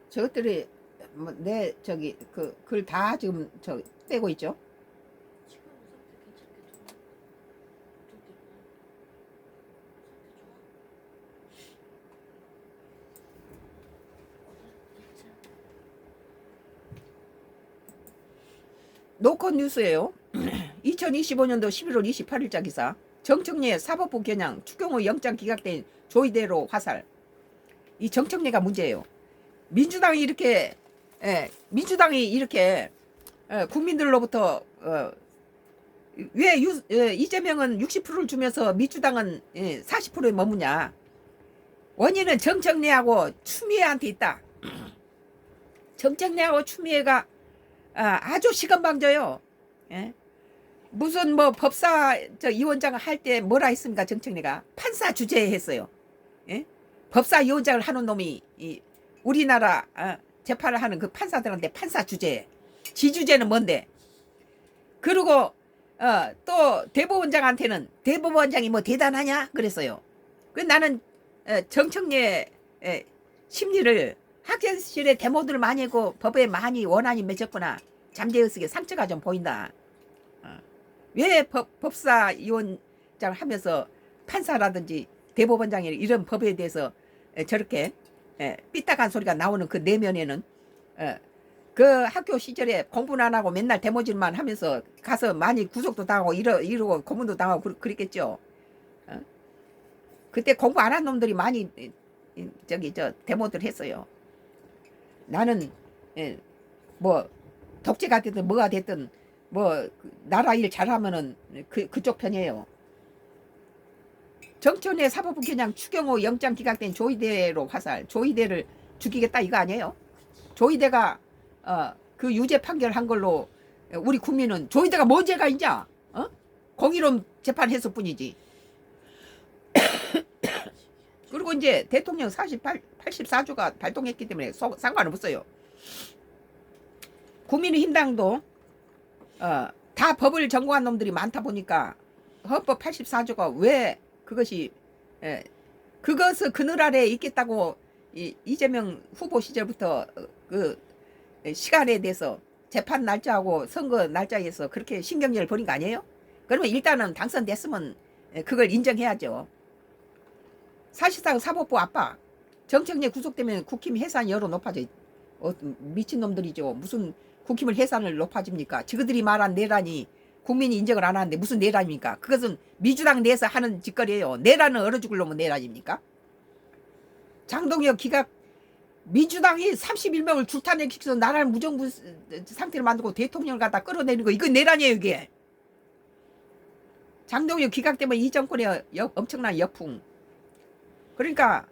저것들이 뭐 내 저기 그 글 다 지금 저 떼고 있죠. 지금 상태 괜찮게 좋아? 어떻게 봐? 상태 좋아? 괜찮아. 노컷 뉴스예요. 2025년도 11월 28일자 기사. 정청래 사법부 겨냥 추경호 영장 기각된 조이대로 화살. 이 정청래가 문제예요. 민주당이 이렇게 국민들로부터 왜 이재명은 60%를 주면서 민주당은 40%에 머무냐. 원인은 정청래하고 추미애한테 있다. 정청래하고 추미애가 아주 시건방져요. 예? 무슨 뭐 법사 저 위원장 할 때 뭐라 했습니까? 정청래가 판사 주재 했어요. 예? 법사 위원장을 하는 놈이 우리나라 재판을 하는 그 판사들한테 판사 주재. 지 주재는 뭔데? 그리고 또 대법원장한테는 대법원장이 뭐 대단하냐 그랬어요. 그 나는 정청래 심리를 학교실에 데모들 많이 하고 법에 많이 원한이 맺었구나. 잠재의식에 상처가 좀 보인다. 왜 법사위원장 하면서 판사라든지 대법원장이 이런 법에 대해서 저렇게 삐딱한 소리가 나오는 그 내면에는 그 학교 시절에 공부는 안 하고 맨날 데모질만 하면서 가서 많이 구속도 당하고 이러고 고문도 당하고 그랬겠죠. 그때 공부 안 한 놈들이 많이 저기 저 데모들 했어요. 나는 뭐 독재가 됐든 뭐가 됐든 뭐 나라 일 잘하면은 그쪽 편이에요. 정청래 사법부 겨냥 추경호 영장 기각된 조이대로 화살. 조이대를 죽이겠다 이거 아니에요? 조이대가 그 유죄 판결한 걸로 우리 국민은 조이대가 뭔 죄가 있냐? 공의로운 재판했을 뿐이지. 그리고 이제 대통령 84조가 발동했기 때문에 상관없어요. 국민의힘당도 다 법을 전공한 놈들이 많다 보니까 헌법 84조가 왜 그것이 그것을 그늘 아래에 있겠다고 이재명 후보 시절부터 그 시간에 대해서 재판 날짜하고 선거 날짜에서 그렇게 신경전을 벌인 거 아니에요? 그러면 일단은 당선됐으면 그걸 인정해야죠. 사실상 사법부 압박. 정청래 구속되면 국힘 해산 여론 높아져. 미친놈들이죠. 무슨 국힘을 해산을 높아집니까? 저그들이 말한 내란이 국민이 인정을 안 하는데 무슨 내란입니까? 그것은 민주당 내에서 하는 짓거리예요. 내란은 얼어 죽을 놈은 내란입니까? 장동혁 기각 민주당이 31명을 줄타내기해서 나라를 무정부 상태를 만들고 대통령을 갖다 끌어내는 거 이거 내란이에요 이게. 장동혁 기각 때문에 이 정권의 엄청난 역풍. 그러니까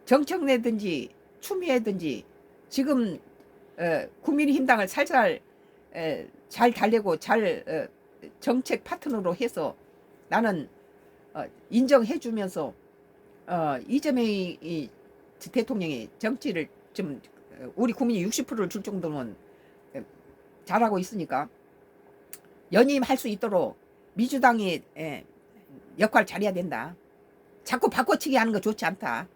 정청래든지 추미애든지 지금 국민의힘당을 살살 잘 달래고 잘 정책 파트너로 해서 나는 인정해주면서 이재명 대통령이 정치를 좀 우리 국민이 60%를 줄 정도면 잘하고 있으니까 연임할 수 있도록 민주당이 역할을 잘해야 된다. 자꾸 바꿔치기 하는 거 좋지 않다.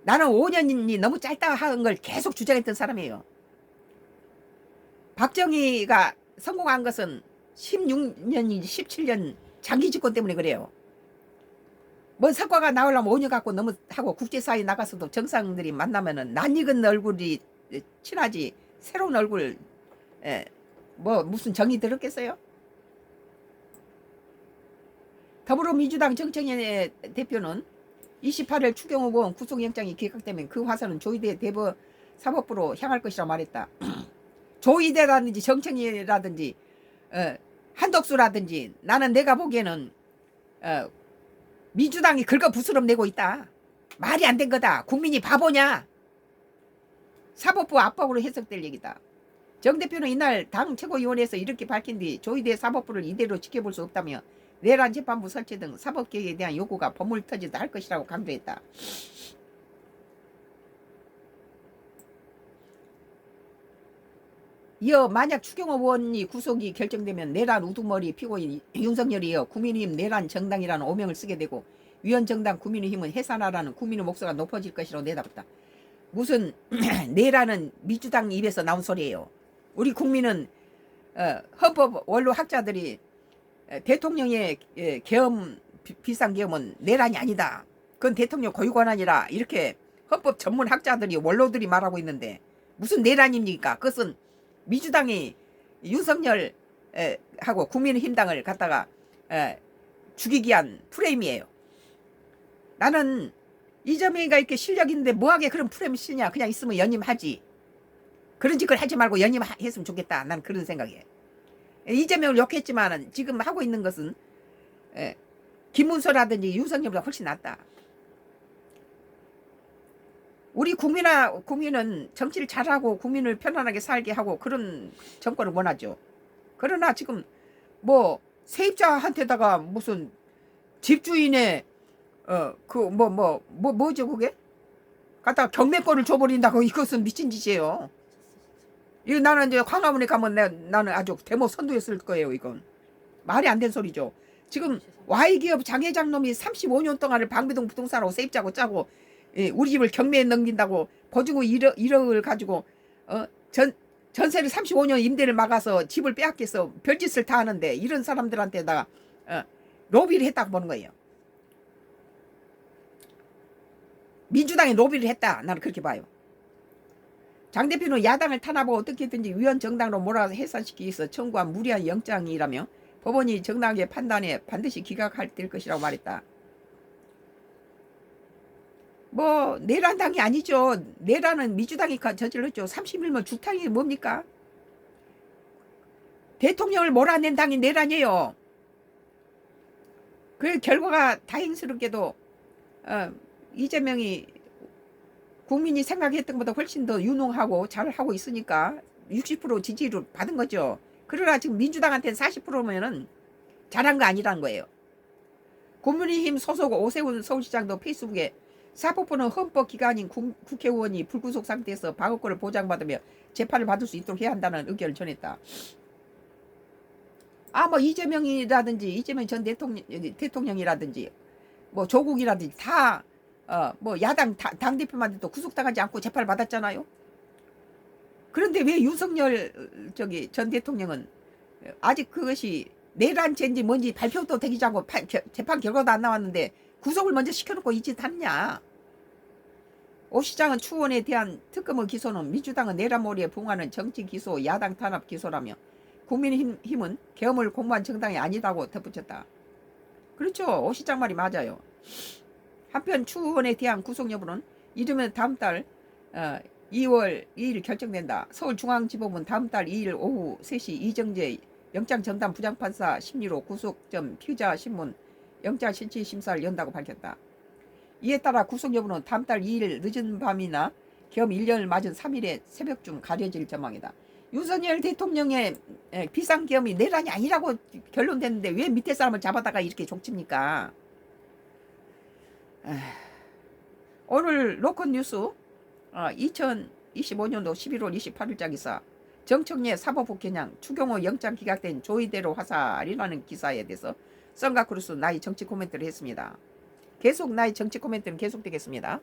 나는 5년이 너무 짧다 하는 걸 계속 주장했던 사람이에요. 박정희가 성공한 것은 16년인지 17년 장기 집권 때문에 그래요. 뭐 성과가 나오려면 5년 갖고 너무 하고 국제사회에 나가서도 정상들이 만나면은 낯익은 얼굴이 친하지 새로운 얼굴 뭐 무슨 정이 들었겠어요? 더불어민주당 정청래 대표는 28일 추경호 의원 구속영장이 기각되면 그 화살은 조이대 대법 사법부로 향할 것이라고 말했다. 조이대라든지 정청래라든지 한덕수라든지 나는 내가 보기에는 민주당이 긁어 부스럼 내고 있다. 말이 안 된 거다. 국민이 바보냐. 사법부 압박으로 해석될 얘기다. 정 대표는 이날 당 최고위원회에서 이렇게 밝힌 뒤 조이대 사법부를 이대로 지켜볼 수 없다며 내란 재판부 설치 등 사법개혁에 대한 요구가 버물 터지다 할 것이라고 강조했다. 이어 만약 추경호 의원이 구속이 결정되면 내란 우두머리 피고인 윤석열이 이어 국민의힘 내란 정당이라는 오명을 쓰게 되고 위헌정당 국민의힘은 해산하라는 국민의 목소리가 높아질 것이라고 내다봤다. 무슨 내라는 민주당 입에서 나온 소리예요. 우리 국민은 헌법 원로 학자들이 대통령의 계엄 비상계엄은 내란이 아니다. 그건 대통령 고유 권한이라 이렇게 헌법 전문 학자들이 원로들이 말하고 있는데 무슨 내란입니까? 그것은 민주당이 윤석열 하고 국민의힘당을 갖다가 죽이기 위한 프레임이에요. 나는 이재명이가 이렇게 실력 있는데 뭐하게 그런 프레임 쓰냐. 그냥 있으면 연임하지. 그런 짓을 하지 말고 연임했으면 좋겠다. 난 그런 생각이에요. 이재명을 욕했지만 지금 하고 있는 것은 김문수라든지 윤석열보다 훨씬 낫다. 우리 국민은 정치를 잘하고 국민을 편안하게 살게 하고 그런 정권을 원하죠. 그러나 지금 뭐 세입자한테다가 무슨 집주인의 뭐죠 그게? 갖다가 경매권을 줘버린다고. 이것은 미친 짓이에요. 이거 나는 이제 광화문에 가면 나는 아주 대모 선두였을 거예요. 이건 말이 안 되는 소리죠. 지금 Y기업 장회장 놈이 35년 동안을 방배동 부동산하고 세입자고 짜고 우리 집을 경매에 넘긴다고 보증금 1억을 가지고 전세를 35년 임대를 막아서 집을 빼앗겨서 별짓을 다 하는데 이런 사람들한테다가 로비를 했다고 보는 거예요. 민주당이 로비를 했다. 나는 그렇게 봐요. 장 대표는 야당을 탄압하고 어떻게든지 위헌 정당으로 몰아 해산시키기 위해서 청구한 무리한 영장이라며 법원이 정당하게 판단해 반드시 기각할 것이라고 말했다. 뭐 내란당이 아니죠. 내란은 민주당이 저질렀죠. 30일면 죽탕이 뭡니까? 대통령을 몰아낸 당이 내란이에요. 그 결과가 다행스럽게도 이재명이 국민이 생각했던 것보다 훨씬 더 유능하고 잘하고 있으니까 60% 지지를 받은 거죠. 그러나 지금 민주당한테는 40%면은 잘한 거 아니라는 거예요. 국민의힘 소속 오세훈 서울시장도 페이스북에 사법부는 헌법기관인 국회의원이 불구속 상태에서 방어권을 보장받으며 재판을 받을 수 있도록 해야 한다는 의견을 전했다. 뭐 이재명이라든지 이재명 전 대통령이라든지 뭐 조국이라든지 다 뭐 야당 당대표만 해도 구속당하지 않고 재판을 받았잖아요. 그런데 왜 윤석열 전 대통령은 아직 그것이 내란죄인지 뭔지 발표도 되지 않고 재판 결과도 안 나왔는데 구속을 먼저 시켜놓고 이 짓 하느냐. 오 시장은 추원에 대한 특검의 기소는 민주당은 내란몰이에 부응하는 정치 기소, 야당 탄압 기소라며 국민의힘은 계엄을 공모한 정당이 아니다고 덧붙였다. 그렇죠. 오 시장 말이 맞아요. 한편 추원에 대한 구속 여부는 이르면 다음 달 2월 2일 결정된다. 서울중앙지법은 다음 달 2일 오후 3시 이정재 영장전담 부장판사 심리로 구속 전 피의자 신문 영장실질심사를 연다고 밝혔다. 이에 따라 구속 여부는 다음 달 2일 늦은 밤이나 계엄 1년을 맞은 3일의 새벽쯤 가려질 전망이다. 윤석열 대통령의 비상계엄이 내란이 아니라고 결론됐는데 왜 밑에 사람을 잡아다가 이렇게 족칩니까? 오늘 로컬 뉴스 2025년도 11월 28일자 기사 정청래 사법부 겨냥 추경호 영장 기각된 조이대로 화살이라는 기사에 대해서 썬가크루스 나의 정치 코멘트를 했습니다. 계속 나의 정치 코멘트는 계속되겠습니다.